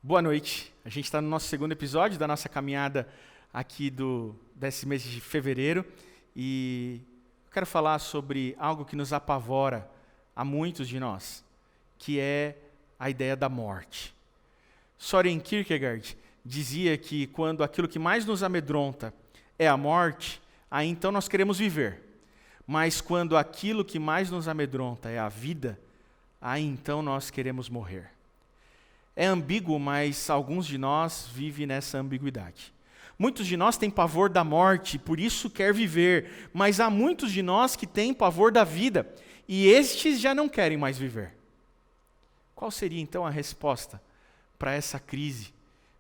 Boa noite. A gente está no nosso segundo episódio da nossa caminhada aqui desse mês de fevereiro e eu quero falar sobre algo que nos apavora a muitos de nós, que é a ideia da morte. Søren Kierkegaard dizia que quando aquilo que mais nos amedronta é a morte, aí então nós queremos viver. Mas quando aquilo que mais nos amedronta é a vida, aí então nós queremos morrer. É ambíguo, mas alguns de nós vivem nessa ambiguidade. Muitos de nós têm pavor da morte, por isso quer viver, mas há muitos de nós que têm pavor da vida, e estes já não querem mais viver. Qual seria então a resposta para essa crise?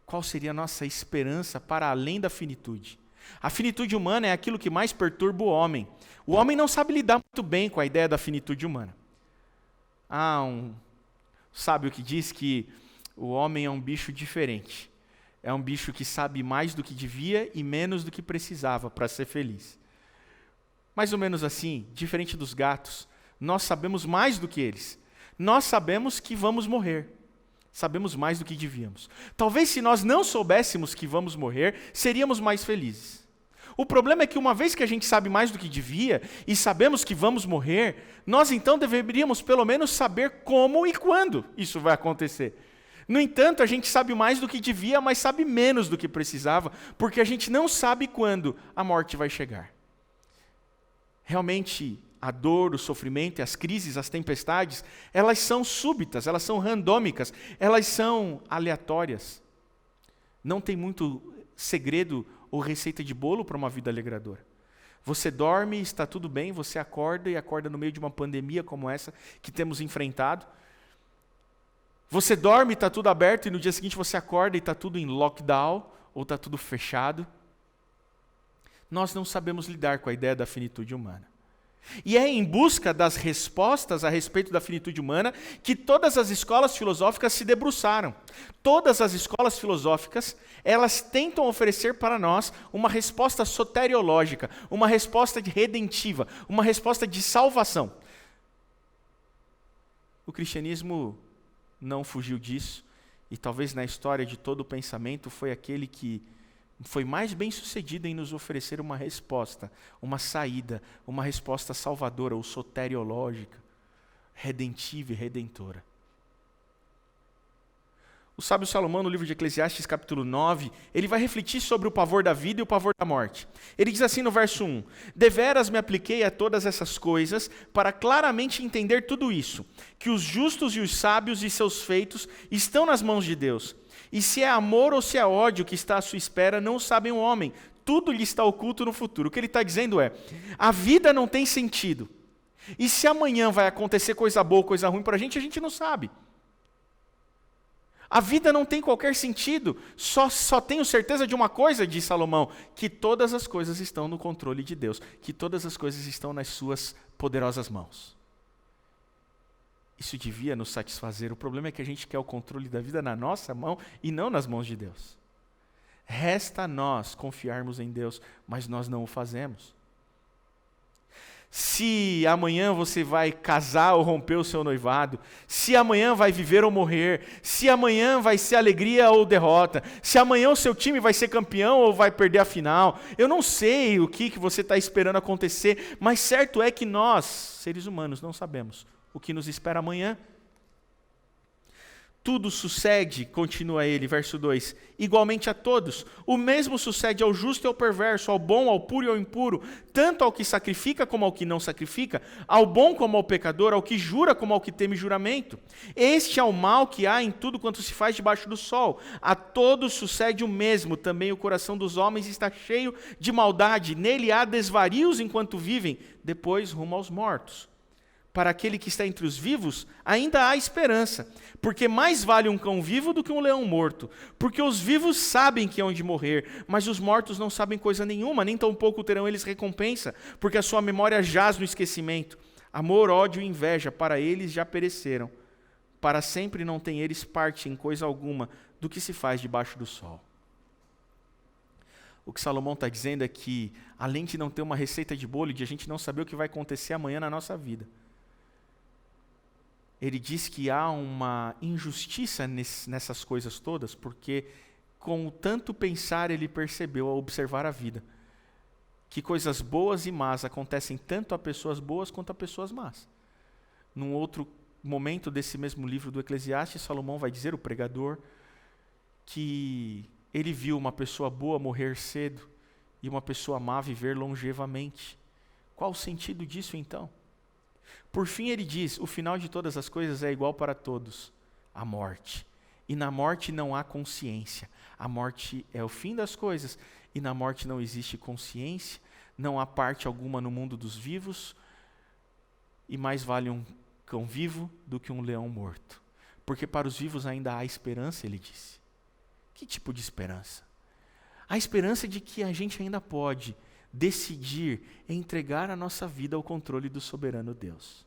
Qual seria a nossa esperança para além da finitude? A finitude humana é aquilo que mais perturba o homem. O homem não sabe lidar muito bem com a ideia da finitude humana. Há um sábio que diz que o homem é um bicho diferente. É um bicho que sabe mais do que devia e menos do que precisava para ser feliz. Mais ou menos assim, diferente dos gatos, nós sabemos mais do que eles. Nós sabemos que vamos morrer. Sabemos mais do que devíamos. Talvez se nós não soubéssemos que vamos morrer, seríamos mais felizes. O problema é que uma vez que a gente sabe mais do que devia e sabemos que vamos morrer, nós então deveríamos pelo menos saber como e quando isso vai acontecer. No entanto, a gente sabe mais do que devia, mas sabe menos do que precisava, porque a gente não sabe quando a morte vai chegar. Realmente, a dor, o sofrimento, as crises, as tempestades, elas são súbitas, elas são randômicas, elas são aleatórias. Não tem muito segredo ou receita de bolo para uma vida alegradora. Você dorme, está tudo bem, você acorda e acorda no meio de uma pandemia como essa que temos enfrentado. Você dorme e está tudo aberto e no dia seguinte você acorda e está tudo em lockdown ou está tudo fechado. Nós não sabemos lidar com a ideia da finitude humana. E é em busca das respostas a respeito da finitude humana que todas as escolas filosóficas se debruçaram. Todas as escolas filosóficas, elas tentam oferecer para nós uma resposta soteriológica, uma resposta redentiva, uma resposta de salvação. O cristianismo não fugiu disso, e talvez na história de todo o pensamento foi aquele que foi mais bem sucedido em nos oferecer uma resposta, uma saída, uma resposta salvadora ou soteriológica, redentiva e redentora. O sábio Salomão, no livro de Eclesiastes, capítulo 9, ele vai refletir sobre o pavor da vida e o pavor da morte. Ele diz assim no verso 1, deveras me apliquei a todas essas coisas para claramente entender tudo isso, que os justos e os sábios e seus feitos estão nas mãos de Deus. E se é amor ou se é ódio que está à sua espera, não sabem o homem. Tudo lhe está oculto no futuro. O que ele está dizendo é, a vida não tem sentido. E se amanhã vai acontecer coisa boa ou coisa ruim para a gente não sabe. A vida não tem qualquer sentido, só tenho certeza de uma coisa, diz Salomão, que todas as coisas estão no controle de Deus, que todas as coisas estão nas suas poderosas mãos. Isso devia nos satisfazer. O problema é que a gente quer o controle da vida na nossa mão e não nas mãos de Deus. Resta a nós confiarmos em Deus, mas nós não o fazemos. Se amanhã você vai casar ou romper o seu noivado, se amanhã vai viver ou morrer, se amanhã vai ser alegria ou derrota, se amanhã o seu time vai ser campeão ou vai perder a final, eu não sei o que você está esperando acontecer, mas certo é que nós, seres humanos, não sabemos o que nos espera amanhã. Tudo sucede, continua ele, verso 2, igualmente a todos. O mesmo sucede ao justo e ao perverso, ao bom, ao puro e ao impuro, tanto ao que sacrifica como ao que não sacrifica, ao bom como ao pecador, ao que jura como ao que teme juramento. Este é o mal que há em tudo quanto se faz debaixo do sol. A todos sucede o mesmo, também o coração dos homens está cheio de maldade, nele há desvarios enquanto vivem, depois rumo aos mortos. Para aquele que está entre os vivos, ainda há esperança, porque mais vale um cão vivo do que um leão morto, porque os vivos sabem que hão de morrer, mas os mortos não sabem coisa nenhuma, nem tampouco terão eles recompensa, porque a sua memória jaz no esquecimento. Amor, ódio e inveja, para eles já pereceram. Para sempre não têm eles parte em coisa alguma do que se faz debaixo do sol. O que Salomão está dizendo é que, além de não ter uma receita de bolo, de a gente não saber o que vai acontecer amanhã na nossa vida, ele diz que há uma injustiça nessas coisas todas, porque com o tanto pensar ele percebeu ao observar a vida, que coisas boas e más acontecem tanto a pessoas boas quanto a pessoas más. Num outro momento desse mesmo livro do Eclesiastes, Salomão vai dizer, o pregador, que ele viu uma pessoa boa morrer cedo e uma pessoa má viver longevamente. Qual o sentido disso então? Por fim ele diz, o final de todas as coisas é igual para todos, a morte. E na morte não há consciência. A morte é o fim das coisas. E na morte não existe consciência, não há parte alguma no mundo dos vivos, e mais vale um cão vivo do que um leão morto. Porque para os vivos ainda há esperança, ele disse. Que tipo de esperança? A esperança de que a gente ainda pode decidir entregar a nossa vida ao controle do soberano Deus.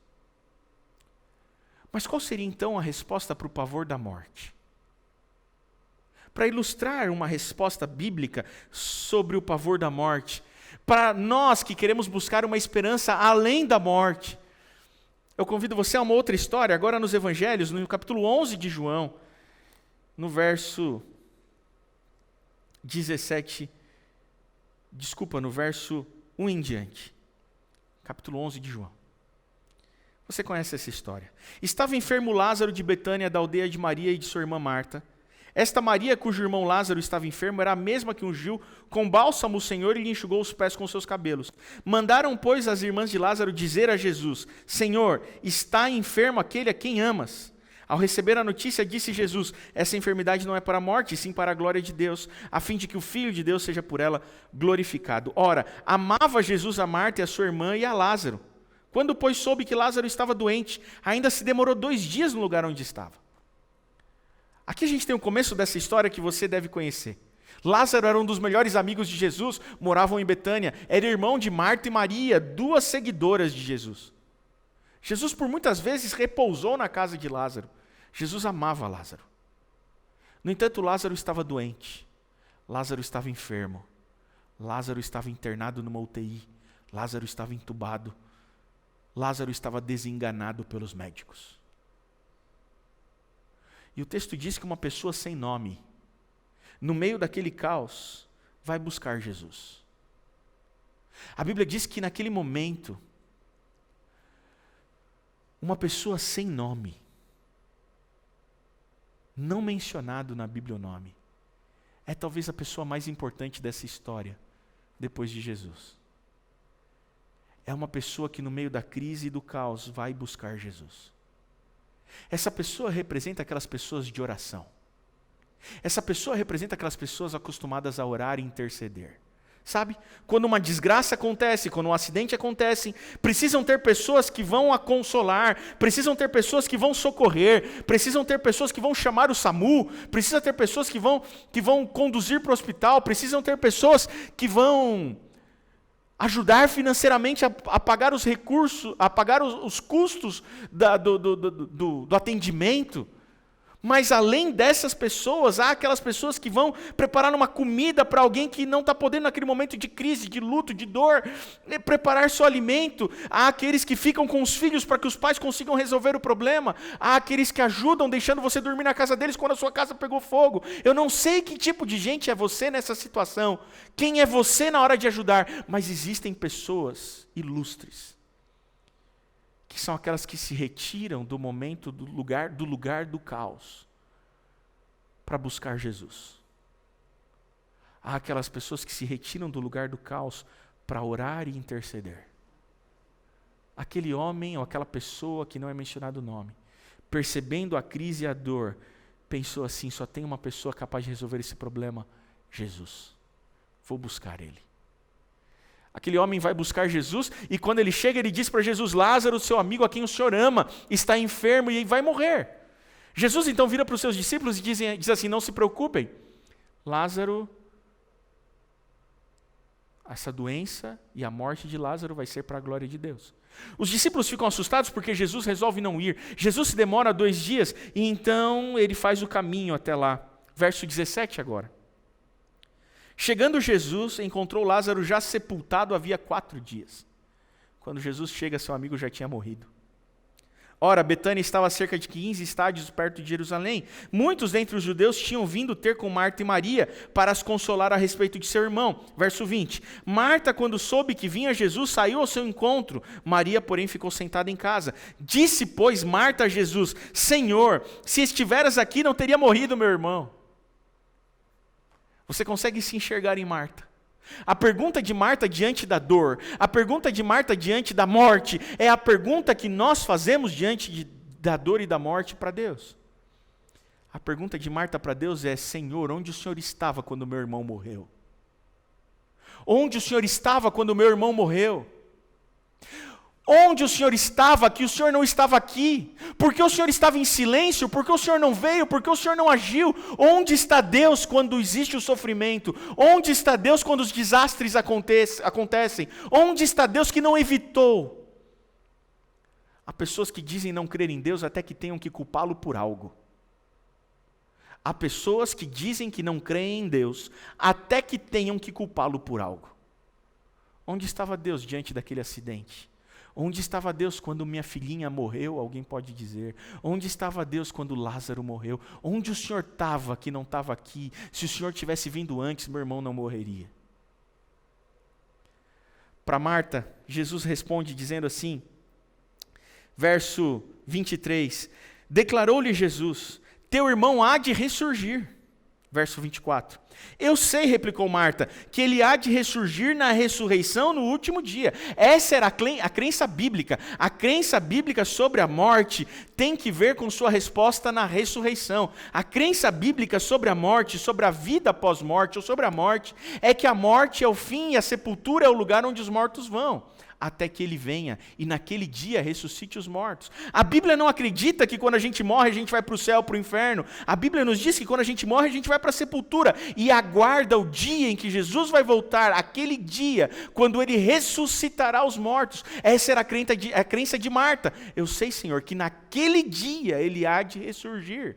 Mas qual seria então a resposta para o pavor da morte? Para ilustrar uma resposta bíblica sobre o pavor da morte, para nós que queremos buscar uma esperança além da morte, eu convido você a uma outra história, agora nos Evangelhos, no capítulo 11 de João, no verso 1 em diante. Capítulo 11 de João. Você conhece essa história. Estava enfermo Lázaro de Betânia, da aldeia de Maria e de sua irmã Marta. Esta Maria, cujo irmão Lázaro estava enfermo, era a mesma que ungiu com bálsamo o Senhor e lhe enxugou os pés com seus cabelos. Mandaram, pois, as irmãs de Lázaro dizer a Jesus, Senhor, está enfermo aquele a quem amas. Ao receber a notícia, disse Jesus, essa enfermidade não é para a morte, sim para a glória de Deus, a fim de que o Filho de Deus seja por ela glorificado. Ora, amava Jesus a Marta e a sua irmã e a Lázaro. Quando, pois, soube que Lázaro estava doente, ainda se demorou 2 dias no lugar onde estava. Aqui a gente tem o começo dessa história que você deve conhecer. Lázaro era um dos melhores amigos de Jesus, moravam em Betânia, era irmão de Marta e Maria, 2 seguidoras de Jesus. Jesus por muitas vezes repousou na casa de Lázaro. Jesus amava Lázaro. No entanto, Lázaro estava doente. Lázaro estava enfermo. Lázaro estava internado numa UTI. Lázaro estava entubado. Lázaro estava desenganado pelos médicos. E o texto diz que uma pessoa sem nome, no meio daquele caos, vai buscar Jesus. A Bíblia diz que naquele momento, uma pessoa sem nome, não mencionado na Bíblia o nome, é talvez a pessoa mais importante dessa história, depois de Jesus. É uma pessoa que no meio da crise e do caos vai buscar Jesus. Essa pessoa representa aquelas pessoas de oração. Essa pessoa representa aquelas pessoas acostumadas a orar e interceder. Sabe? Quando uma desgraça acontece, quando um acidente acontece, precisam ter pessoas que vão a consolar, precisam ter pessoas que vão socorrer, precisam ter pessoas que vão chamar o SAMU, precisa ter pessoas que vão conduzir para o hospital, precisam ter pessoas que vão ajudar financeiramente a pagar os recursos, a pagar os custos do atendimento. Mas além dessas pessoas, há aquelas pessoas que vão preparar uma comida para alguém que não está podendo naquele momento de crise, de luto, de dor, preparar seu alimento. Há aqueles que ficam com os filhos para que os pais consigam resolver o problema. Há aqueles que ajudam deixando você dormir na casa deles quando a sua casa pegou fogo. Eu não sei que tipo de gente é você nessa situação, quem é você na hora de ajudar, mas existem pessoas ilustres, que são aquelas que se retiram do momento, do lugar do caos, para buscar Jesus. Há aquelas pessoas que se retiram do lugar do caos para orar e interceder. Aquele homem ou aquela pessoa que não é mencionado o nome, percebendo a crise e a dor, pensou assim, só tem uma pessoa capaz de resolver esse problema, Jesus. Vou buscar ele. Aquele homem vai buscar Jesus e quando ele chega, ele diz para Jesus, Lázaro, seu amigo a quem o Senhor ama, está enfermo e vai morrer. Jesus então vira para os seus discípulos e diz assim, não se preocupem, Lázaro, essa doença e a morte de Lázaro vai ser para a glória de Deus. Os discípulos ficam assustados porque Jesus resolve não ir. Jesus se demora 2 dias e então ele faz o caminho até lá. Verso 17 agora. Chegando Jesus, encontrou Lázaro já sepultado havia 4 dias. Quando Jesus chega, seu amigo já tinha morrido. Ora, Betânia estava a cerca de 15 estádios perto de Jerusalém. Muitos dentre os judeus tinham vindo ter com Marta e Maria para as consolar a respeito de seu irmão. Verso 20. Marta, quando soube que vinha Jesus, saiu ao seu encontro. Maria, porém, ficou sentada em casa. Disse, pois, Marta a Jesus: Senhor, se estiveras aqui, não teria morrido meu irmão. Você consegue se enxergar em Marta? A pergunta de Marta diante da dor, a pergunta de Marta diante da morte, é a pergunta que nós fazemos diante da dor e da morte para Deus. A pergunta de Marta para Deus é: Senhor, onde o Senhor estava quando meu irmão morreu? Onde o Senhor estava quando meu irmão morreu? Onde o Senhor estava que o Senhor não estava aqui? Por que o Senhor estava em silêncio? Por que o Senhor não veio? Por que o Senhor não agiu? Onde está Deus quando existe o sofrimento? Onde está Deus quando os desastres acontecem? Onde está Deus que não evitou? Há pessoas que dizem não crer em Deus até que tenham que culpá-lo por algo. Há pessoas que dizem que não creem em Deus até que tenham que culpá-lo por algo. Onde estava Deus diante daquele acidente? Onde estava Deus quando minha filhinha morreu? Alguém pode dizer. Onde estava Deus quando Lázaro morreu? Onde o Senhor estava que não estava aqui? Se o Senhor tivesse vindo antes, meu irmão não morreria. Para Marta, Jesus responde dizendo assim, verso 23, declarou-lhe Jesus: teu irmão há de ressurgir. Verso 24. Eu sei, replicou Marta, que ele há de ressurgir na ressurreição no último dia. Essa era a crença bíblica. A crença bíblica sobre a morte tem que ver com sua resposta na ressurreição. A crença bíblica sobre a morte, sobre a vida após morte, ou sobre a morte, é que a morte é o fim e a sepultura é o lugar onde os mortos vão, até que ele venha e naquele dia ressuscite os mortos. A Bíblia não acredita que quando a gente morre a gente vai para o céu, para o inferno. A Bíblia nos diz que quando a gente morre a gente vai para a sepultura e aguarda o dia em que Jesus vai voltar, aquele dia quando ele ressuscitará os mortos. Essa era a crença de Marta. Eu sei, Senhor, que naquele dia ele há de ressurgir.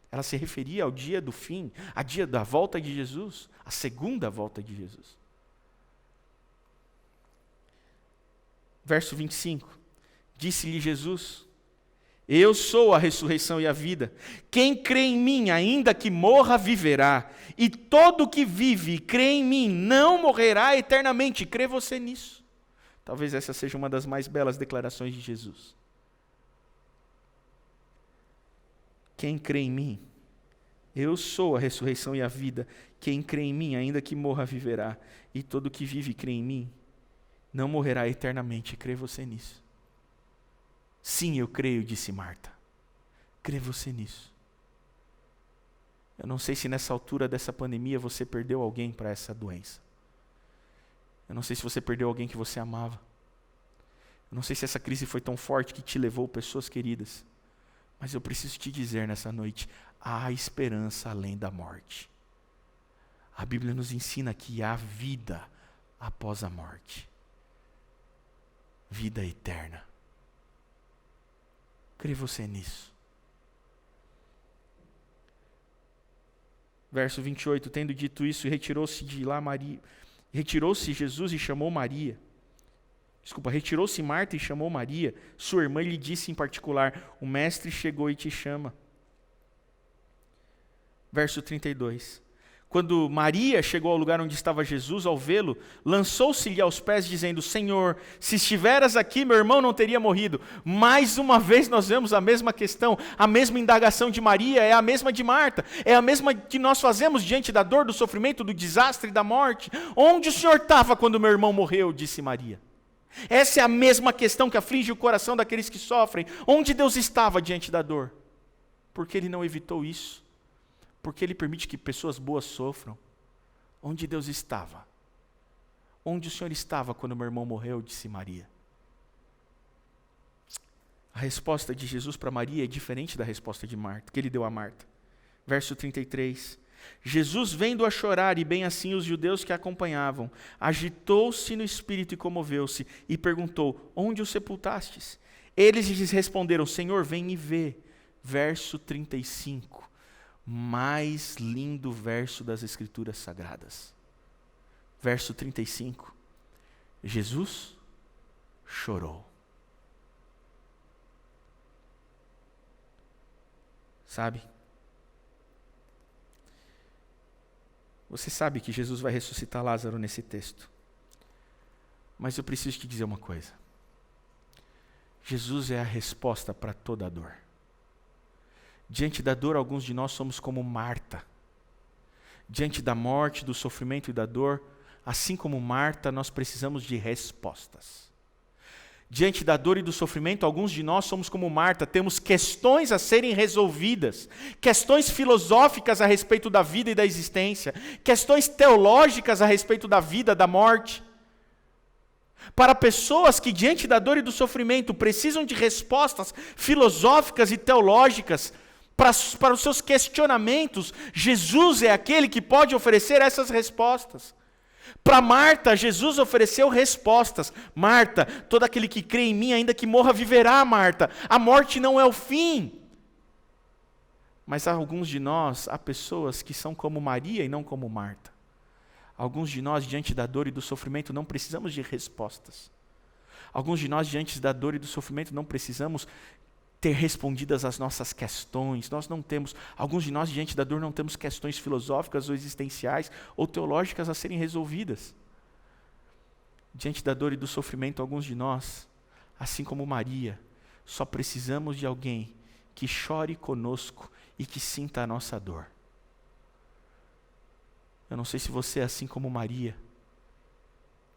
Ela se referia ao dia do fim, ao dia da volta de Jesus, a segunda volta de Jesus. Verso 25, disse-lhe Jesus: eu sou a ressurreição e a vida. Quem crê em mim, ainda que morra, viverá. E todo que vive e crê em mim não morrerá eternamente. Crê você nisso? Talvez essa seja uma das mais belas declarações de Jesus. Quem crê em mim, eu sou a ressurreição e a vida. Quem crê em mim, ainda que morra, viverá. E todo que vive e crê em mim não morrerá eternamente. Crê você nisso? Sim, eu creio, disse Marta. Crê você nisso? Eu não sei se nessa altura dessa pandemia você perdeu alguém para essa doença. Eu não sei se você perdeu alguém que você amava. Eu não sei se essa crise foi tão forte que te levou pessoas queridas. Mas eu preciso te dizer nessa noite, há esperança além da morte. A Bíblia nos ensina que há vida após a morte. Vida eterna. Crê você nisso? Verso 28, tendo dito isso, retirou-se de lá Maria. Retirou-se Jesus e chamou Maria. Retirou-se Marta e chamou Maria. Sua irmã lhe disse em particular: o mestre chegou e te chama. Verso 32. Quando Maria chegou ao lugar onde estava Jesus, ao vê-lo, lançou-se-lhe aos pés, dizendo: Senhor, se estiveras aqui, meu irmão não teria morrido. Mais uma vez nós vemos a mesma questão, a mesma indagação de Maria, é a mesma de Marta, é a mesma que nós fazemos diante da dor, do sofrimento, do desastre e da morte. Onde o Senhor estava quando meu irmão morreu? Disse Maria. Essa é a mesma questão que aflige o coração daqueles que sofrem. Onde Deus estava diante da dor? Porque Ele não evitou isso. Porque Ele permite que pessoas boas sofram. Onde Deus estava? Onde o Senhor estava quando meu irmão morreu? Disse Maria. A resposta de Jesus para Maria é diferente da resposta de Marta, que Ele deu a Marta. Verso 33. Jesus, vendo-a chorar, e bem assim os judeus que a acompanhavam, agitou-se no espírito e comoveu-se, e perguntou: onde o sepultastes? Eles lhes responderam: Senhor, vem e vê. Verso 35. Mais lindo verso das Escrituras Sagradas. Verso 35. Jesus chorou. sabe? Você sabe que Jesus vai ressuscitar Lázaro nesse texto. Mas eu preciso te dizer uma coisa. Jesus é a resposta para toda a dor. Diante da dor, alguns de nós somos como Marta. Diante da morte, do sofrimento e da dor, assim como Marta, nós precisamos de respostas. Diante da dor e do sofrimento, alguns de nós somos como Marta, temos questões a serem resolvidas, questões filosóficas a respeito da vida e da existência, questões teológicas a respeito da vida, da morte. Para pessoas que diante da dor e do sofrimento precisam de respostas filosóficas e teológicas para os seus questionamentos, Jesus é aquele que pode oferecer essas respostas. Para Marta, Jesus ofereceu respostas. Marta, todo aquele que crê em mim, ainda que morra, viverá, Marta. A morte não é o fim. Mas há alguns de nós, há pessoas que são como Maria e não como Marta. Alguns de nós, diante da dor e do sofrimento, não precisamos de respostas. Alguns de nós, diante da dor e do sofrimento, não precisamos ter respondidas as nossas questões. Nós não temos, alguns de nós, diante da dor, não temos questões filosóficas ou existenciais ou teológicas a serem resolvidas. Diante da dor e do sofrimento, alguns de nós, assim como Maria, só precisamos de alguém que chore conosco e que sinta a nossa dor. Eu não sei se você é assim como Maria.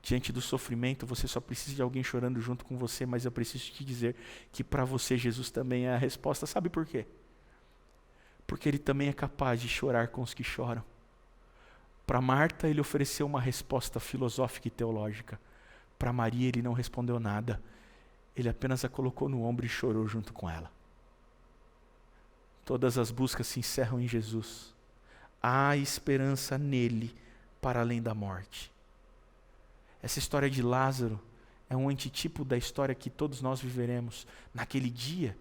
Diante do sofrimento, você só precisa de alguém chorando junto com você, mas eu preciso te dizer que para você Jesus também é a resposta. Sabe por quê? Porque Ele também é capaz de chorar com os que choram. Para Marta, Ele ofereceu uma resposta filosófica e teológica. Para Maria, Ele não respondeu nada. Ele apenas a colocou no ombro e chorou junto com ela. Todas as buscas se encerram em Jesus. Há esperança nele para além da morte. Essa história de Lázaro é um antitipo da história que todos nós viveremos. Naquele dia,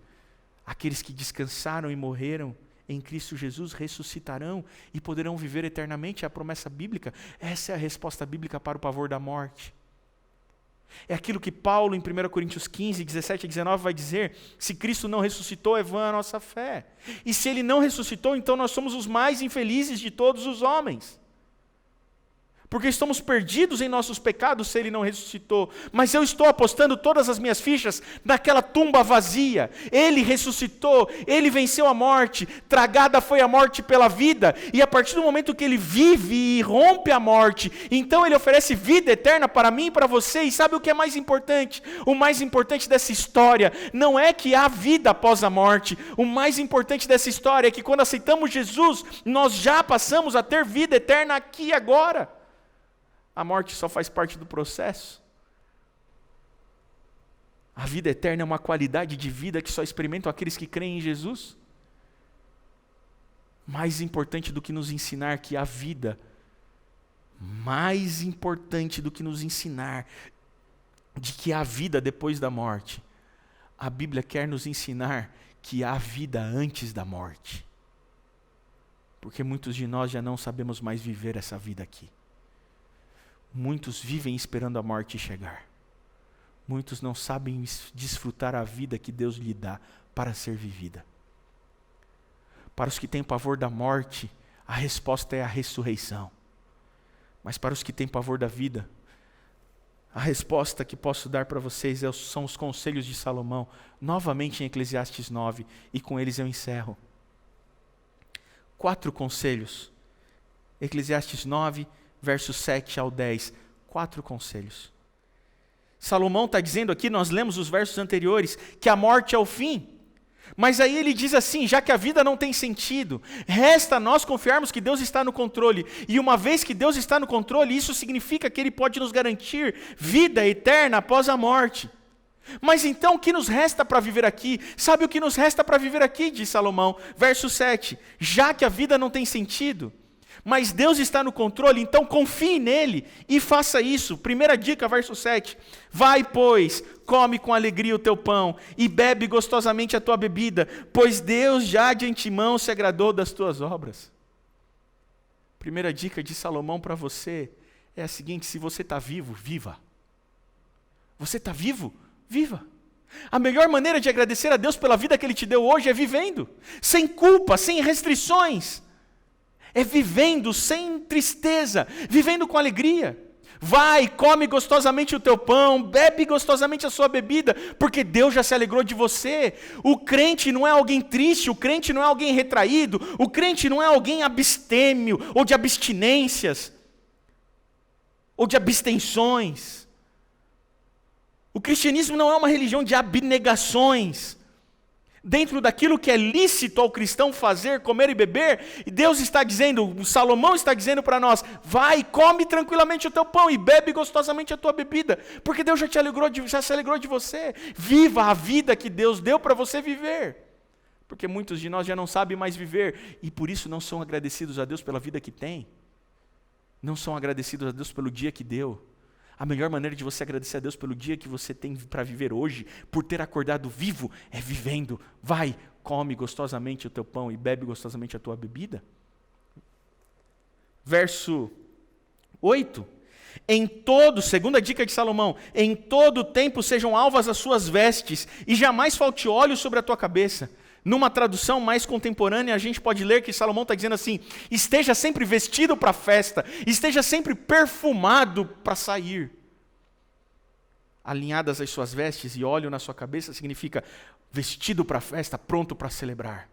aqueles que descansaram e morreram em Cristo Jesus ressuscitarão e poderão viver eternamente. É a promessa bíblica. Essa é a resposta bíblica para o pavor da morte. É aquilo que Paulo, em 1 Coríntios 15, 17 e 19, vai dizer: se Cristo não ressuscitou, é vã a nossa fé. E se Ele não ressuscitou, então nós somos os mais infelizes de todos os homens. Porque estamos perdidos em nossos pecados se Ele não ressuscitou. Mas eu estou apostando todas as minhas fichas naquela tumba vazia. Ele ressuscitou, Ele venceu a morte, tragada foi a morte pela vida, e a partir do momento que Ele vive e rompe a morte, então Ele oferece vida eterna para mim e para você. E sabe o que é mais importante? O mais importante dessa história não é que há vida após a morte. O mais importante dessa história é que quando aceitamos Jesus, nós já passamos a ter vida eterna aqui e agora. A morte só faz parte do processo. A vida eterna é uma qualidade de vida que só experimentam aqueles que creem em Jesus. Mais importante do que nos ensinar que há vida, mais importante do que nos ensinar de que há vida depois da morte, a Bíblia quer nos ensinar que há vida antes da morte. Porque muitos de nós já não sabemos mais viver essa vida aqui. Muitos vivem esperando a morte chegar. Muitos não sabem desfrutar a vida que Deus lhe dá para ser vivida. Para os que têm pavor da morte, a resposta é a ressurreição. Mas para os que têm pavor da vida, a resposta que posso dar para vocês são os conselhos de Salomão, novamente em Eclesiastes 9, e com eles eu encerro. 4 conselhos. Eclesiastes 9, versos 7 ao 10, 4 conselhos. Salomão está dizendo aqui, nós lemos os versos anteriores, que a morte é o fim. Mas aí ele diz assim: já que a vida não tem sentido, resta nós confiarmos que Deus está no controle. E uma vez que Deus está no controle, isso significa que Ele pode nos garantir vida eterna após a morte. Mas então o que nos resta para viver aqui? Sabe o que nos resta para viver aqui? Diz Salomão, verso 7. Já que a vida não tem sentido, mas Deus está no controle, então confie nele e faça isso. Primeira dica, verso 7. Vai, pois, come com alegria o teu pão e bebe gostosamente a tua bebida, pois Deus já de antemão se agradou das tuas obras. Primeira dica de Salomão para você é a seguinte: se você está vivo, viva. Você está vivo? Viva. A melhor maneira de agradecer a Deus pela vida que Ele te deu hoje é vivendo, sem culpa, sem restrições. É vivendo sem tristeza, vivendo com alegria. Vai, come gostosamente o teu pão, bebe gostosamente a sua bebida, porque Deus já se alegrou de você. O crente não é alguém triste, o crente não é alguém retraído, o crente não é alguém abstêmio, ou de abstinências, ou de abstenções. O cristianismo não é uma religião de abnegações. Dentro daquilo que é lícito ao cristão fazer, comer e beber, e Deus está dizendo, Salomão está dizendo para nós, vai, come tranquilamente o teu pão e bebe gostosamente a tua bebida, porque Deus já se alegrou de você. Viva a vida que Deus deu para você viver. Porque muitos de nós já não sabem mais viver, e por isso não são agradecidos a Deus pela vida que tem. Não são agradecidos a Deus pelo dia que deu. A melhor maneira de você agradecer a Deus pelo dia que você tem para viver hoje, por ter acordado vivo, é vivendo. Vai, come gostosamente o teu pão e bebe gostosamente a tua bebida. Verso 8. Segunda dica de Salomão, em todo tempo sejam alvas as suas vestes, e jamais falte óleo sobre a tua cabeça. Numa tradução mais contemporânea, a gente pode ler que Salomão está dizendo assim, esteja sempre vestido para a festa, esteja sempre perfumado para sair. Alinhadas as suas vestes e óleo na sua cabeça significa vestido para a festa, pronto para celebrar.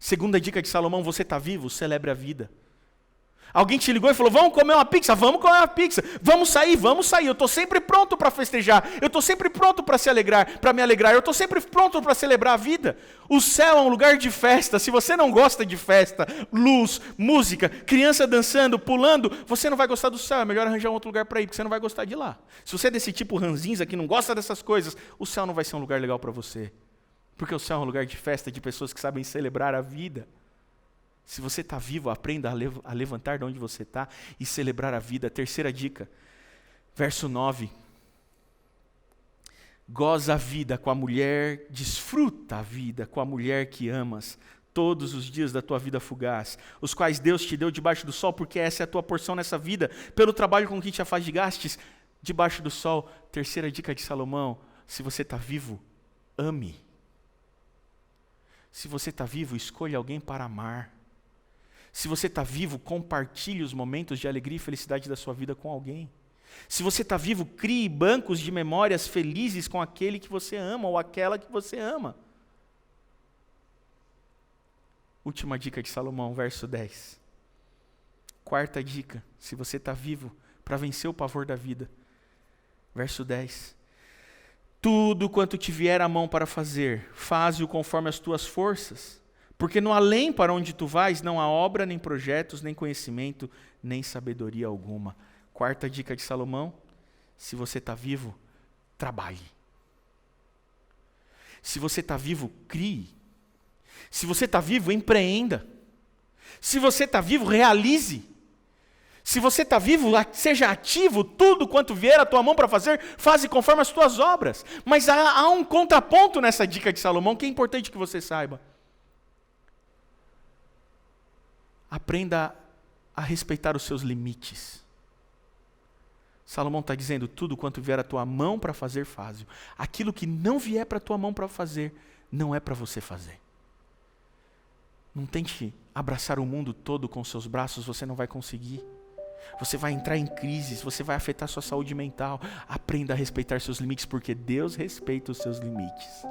Segunda dica de Salomão, você está vivo, celebre a vida. Alguém te ligou e falou, vamos comer uma pizza? Vamos comer uma pizza. Vamos sair. Eu estou sempre pronto para festejar. Eu estou sempre pronto para me alegrar. Eu estou sempre pronto para celebrar a vida. O céu é um lugar de festa. Se você não gosta de festa, luz, música, criança dançando, pulando, você não vai gostar do céu. É melhor arranjar um outro lugar para ir, porque você não vai gostar de lá. Se você é desse tipo ranzinza que não gosta dessas coisas, o céu não vai ser um lugar legal para você. Porque o céu é um lugar de festa, de pessoas que sabem celebrar a vida. Se você está vivo, aprenda a levantar de onde você está e celebrar a vida. Terceira dica, verso 9. Goza a vida com a mulher, desfruta a vida com a mulher que amas, todos os dias da tua vida fugaz, os quais Deus te deu debaixo do sol, porque essa é a tua porção nessa vida, pelo trabalho com que te afadigastes debaixo do sol. Terceira dica de Salomão, se você está vivo, ame. Se você está vivo, escolha alguém para amar. Se você está vivo, compartilhe os momentos de alegria e felicidade da sua vida com alguém. Se você está vivo, crie bancos de memórias felizes com aquele que você ama ou aquela que você ama. Última dica de Salomão, verso 10. Quarta dica, se você está vivo, para vencer o pavor da vida. Verso 10. Tudo quanto te vier à mão para fazer, faze-o conforme as tuas forças. Porque no além para onde tu vais, não há obra, nem projetos, nem conhecimento, nem sabedoria alguma. Quarta dica de Salomão, se você está vivo, trabalhe. Se você está vivo, crie. Se você está vivo, empreenda. Se você está vivo, realize. Se você está vivo, seja ativo, tudo quanto vier à tua mão para fazer, faze conforme as tuas obras. Mas há um contraponto nessa dica de Salomão que é importante que você saiba. Aprenda a respeitar os seus limites. Salomão está dizendo, tudo quanto vier à tua mão para fazer, faze-o. Aquilo que não vier para a tua mão para fazer, não é para você fazer. Não tente abraçar o mundo todo com seus braços, você não vai conseguir. Você vai entrar em crises, você vai afetar sua saúde mental. Aprenda a respeitar seus limites, porque Deus respeita os seus limites.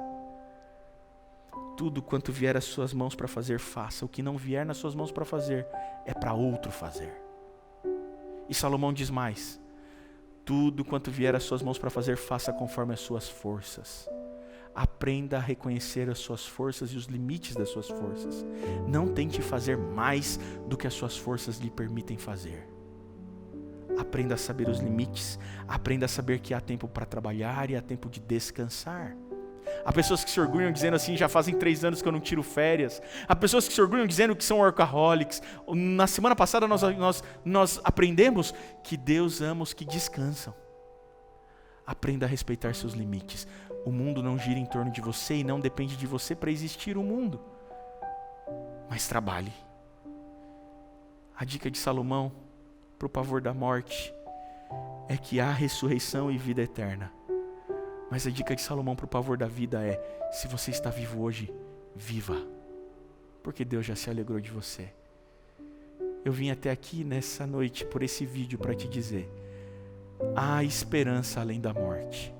Tudo quanto vier às suas mãos para fazer, faça. O que não vier nas suas mãos para fazer, é para outro fazer. E Salomão diz mais. Tudo quanto vier às suas mãos para fazer, faça conforme as suas forças. Aprenda a reconhecer as suas forças e os limites das suas forças. Não tente fazer mais do que as suas forças lhe permitem fazer. Aprenda a saber os limites. Aprenda a saber que há tempo para trabalhar e há tempo de descansar. Há pessoas que se orgulham dizendo assim, já fazem 3 anos que eu não tiro férias. Há pessoas que se orgulham dizendo que são workaholics. Na semana passada nós aprendemos que Deus ama os que descansam. Aprenda a respeitar seus limites. O mundo não gira em torno de você e não depende de você para existir o mundo. Mas trabalhe. A dica de Salomão para o pavor da morte é que há ressurreição e vida eterna. Mas a dica de Salomão para o pavor da vida é: se você está vivo hoje, viva, porque Deus já se alegrou de você. Eu vim até aqui nessa noite por esse vídeo para te dizer: há esperança além da morte,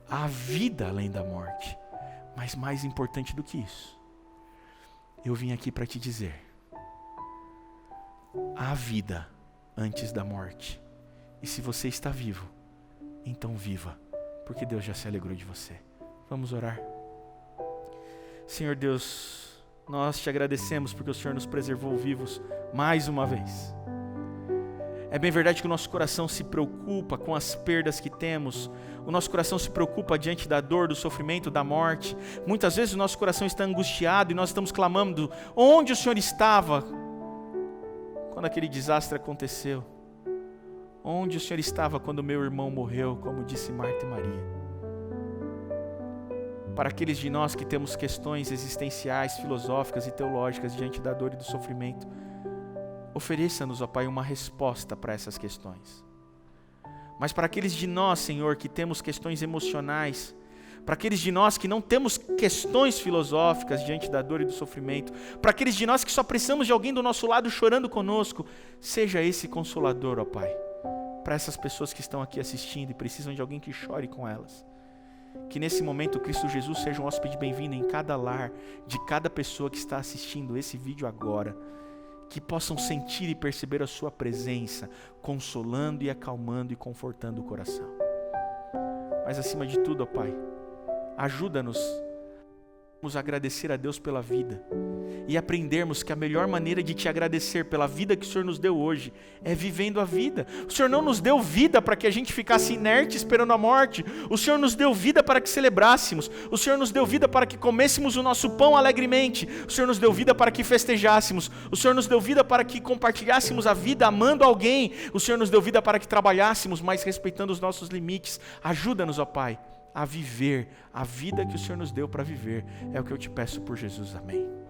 há vida além da morte, mas mais importante do que isso, eu vim aqui para te dizer: há vida antes da morte. E se você está vivo, então viva, porque Deus já se alegrou de você. Vamos orar. Senhor Deus, nós te agradecemos porque o Senhor nos preservou vivos mais uma vez. É bem verdade que o nosso coração se preocupa com as perdas que temos, o nosso coração se preocupa diante da dor, do sofrimento, da morte. Muitas vezes o nosso coração está angustiado e nós estamos clamando: onde o Senhor estava quando aquele desastre aconteceu? Onde o Senhor estava quando meu irmão morreu, como disse Marta e Maria? Para aqueles de nós que temos questões existenciais, filosóficas e teológicas diante da dor e do sofrimento, ofereça-nos, ó Pai, uma resposta para essas questões. Mas para aqueles de nós, Senhor, que temos questões emocionais, para aqueles de nós que não temos questões filosóficas diante da dor e do sofrimento, para aqueles de nós que só precisamos de alguém do nosso lado chorando conosco, seja esse consolador, ó Pai, para essas pessoas que estão aqui assistindo e precisam de alguém que chore com elas. Que nesse momento Cristo Jesus seja um hóspede bem-vindo em cada lar, de cada pessoa que está assistindo esse vídeo agora. Que possam sentir e perceber a sua presença, consolando e acalmando e confortando o coração. Mas acima de tudo, ó Pai, ajuda-nos a agradecer a Deus pela vida e aprendermos que a melhor maneira de te agradecer pela vida que o Senhor nos deu hoje é vivendo a vida. O Senhor não nos deu vida para que a gente ficasse inerte esperando a morte. O Senhor nos deu vida para que celebrássemos. O Senhor nos deu vida para que comêssemos o nosso pão alegremente. O Senhor nos deu vida para que festejássemos. O Senhor nos deu vida para que compartilhássemos a vida amando alguém. O Senhor nos deu vida para que trabalhássemos, mas respeitando os nossos limites. Ajuda-nos, ó Pai, a viver a vida que o Senhor nos deu para viver. É o que eu te peço por Jesus. Amém.